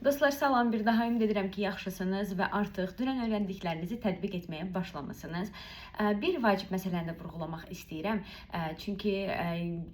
Dostlar, salam, bir daha ümid edirəm ki, yaxşısınız və artıq dünən öyrəndiklərinizi tətbiq etməyə başlamışsınız. Bir vacib məsələni də vurğulamaq istəyirəm. Çünki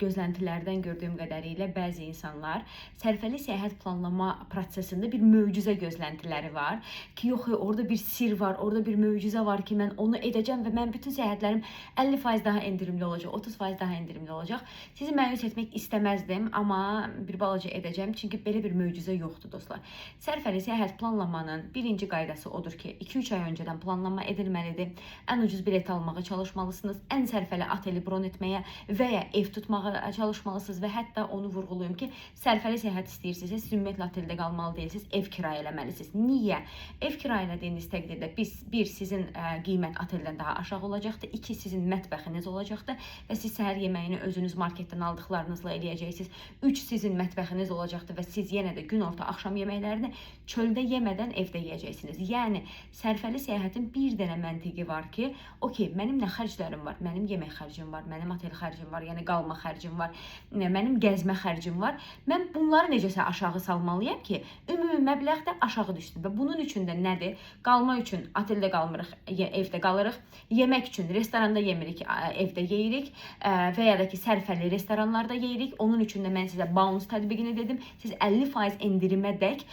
gözləntilərdən gördüyüm qədərilə bəzi insanlar sərfəli səyahət planlama prosesində bir möcüzə gözləntiləri var ki, yox, orada bir sir var, orada bir möcüzə var ki, mən onu edəcəm və mən bütün səyahətlərim 50% daha endirimli olacaq, 30% daha endirimli olacaq. Sizi məyus etmək istəməzdim, amma bir balaca edəcəm, çünki belə bir möcüzə yoxdur, dostlar. Sərfəli səyahət planlamanın birinci qaydası odur ki, 2-3 ay öncədən planlama edilməlidir. Ən ucuz bilet almağa çalışmalısınız, ən sərfəli oteli bron etməyə və ya ev tutmağa çalışmalısınız və hətta onu vurğulayım ki, sərfəli səyahət istəyirsinizsə, siz ümumiyyətlə oteldə qalmalı deyilsiniz, ev kirayə eləməlisiniz. Niyə? Ev kirayə elədiyiniz təqdirdə bir, sizin qiymət oteldən daha aşağı olacaqdır, 2, sizin mətbəxiniz olacaqdır və siz səhər yeməyini özünüz marketdən aldıqlarınızla eləyəcəksiniz, 3, sizin mətbəxiniz olacaqdır və siz yenə də gün orta axşam yeməklərini çöldə yemədən evdə yeyəcəksiniz. Yəni, sərfəli səyahətin bir dənə məntiqi var ki, okey, mənim nə xərclərim var? Mənim yemək xərcim var, mənim otel xərcim var, yəni qalma xərcim var, mənim gəzmə xərcim var. Mən bunları necəsə aşağı salmalıyam ki, ümumi məbləğ də aşağı düşsün və bunun üçün də nədir? Qalma üçün oteldə qalmırıq, evdə qalırıq. Yemək üçün restoranda yemirik, evdə yeyirik və ya da ki, sərfəli restoranlarda yeyirik. Onun üçün də mən sizə bounce tətbiqini dedim. Siz 50% endirimə dək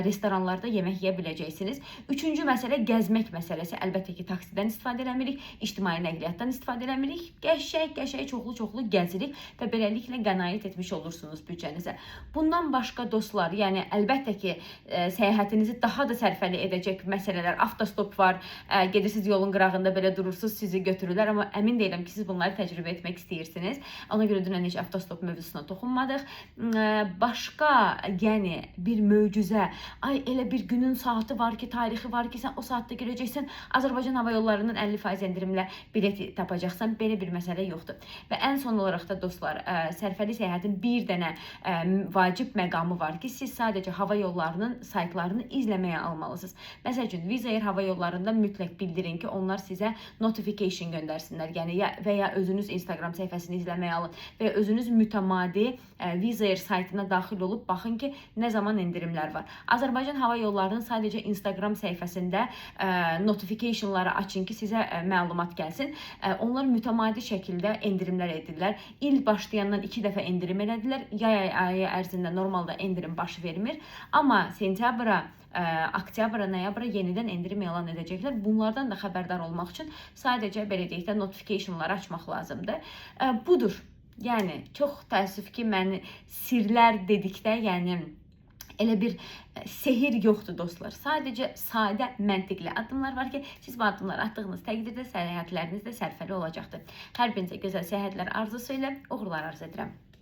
restoranlarda yemək yeyə biləcəksiniz. Üçüncü məsələ gəzmək məsələsi. Əlbəttə ki, taksidən istifadə eləmirik, ictimai nəqliyyatdan istifadə eləmirik. Qəşəng, çoxlu gəzirik və beləliklə qənaət etmiş olursunuz büdcənizə. Bundan başqa dostlar, yəni əlbəttə ki, səyahətinizi daha da sərfəli edəcək məsələlər, avtostop var, gedirsiniz yolun qırağında belə durursunuz, sizi götürürlər, amma əmin deyiləm ki, siz bunları təcrübə etmək istəyirsiniz. Ona görə dünən heç avtostop mövzusuna toxunmadıq. Başqa, yəni bir möcüzə, ay elə bir günün saatı var ki, tarixi var ki, sən o saatda girəcəksən, Azərbaycan Hava Yollarının 50% endirimlə bileti tapacaqsan, belə bir məsələ yoxdur. Və ən son olaraq da dostlar, sərfəli səyahətin bir dənə vacib məqamı var ki, siz sadəcə hava yollarının saytlarını izləməyə almalısınız. Məsəl üçün, Wizz Air hava yollarında mütləq bildirin ki, onlar sizə notification göndərsinlər, yəni və ya özünüz Instagram səhifəsini izləməyə alın və ya özünüz mütəmadi Wizz Air saytına daxil olub baxın ki, nə zaman endirimlər var. Azərbaycan Hava Yollarının sadəcə Instagram səhifəsində notificationları açın ki, sizə məlumat gəlsin. Onlar mütəmadi şəkildə endirimlər edirlər. İl başlayandan 2 dəfə endirim elədilər. Yay ayı ərzində normalda endirim baş vermir. Amma sentyabra, oktyabra, noyabra yenidən endirim elan edəcəklər. Bunlardan da xəbərdar olmaq üçün sadəcə belə deyək də notificationları açmaq lazımdır. Budur. Yəni, çox təəssüf ki, sirlər dedikdə, yəni elə bir sehir yoxdur dostlar. Sadəcə sadə, məntiqli addımlar var ki, siz bu addımları atdığınız təqdirdə səyahətləriniz də sərfəli olacaqdır. Hər birinizə gözəl səyahətlər arzusu ilə uğurlar arzu edirəm.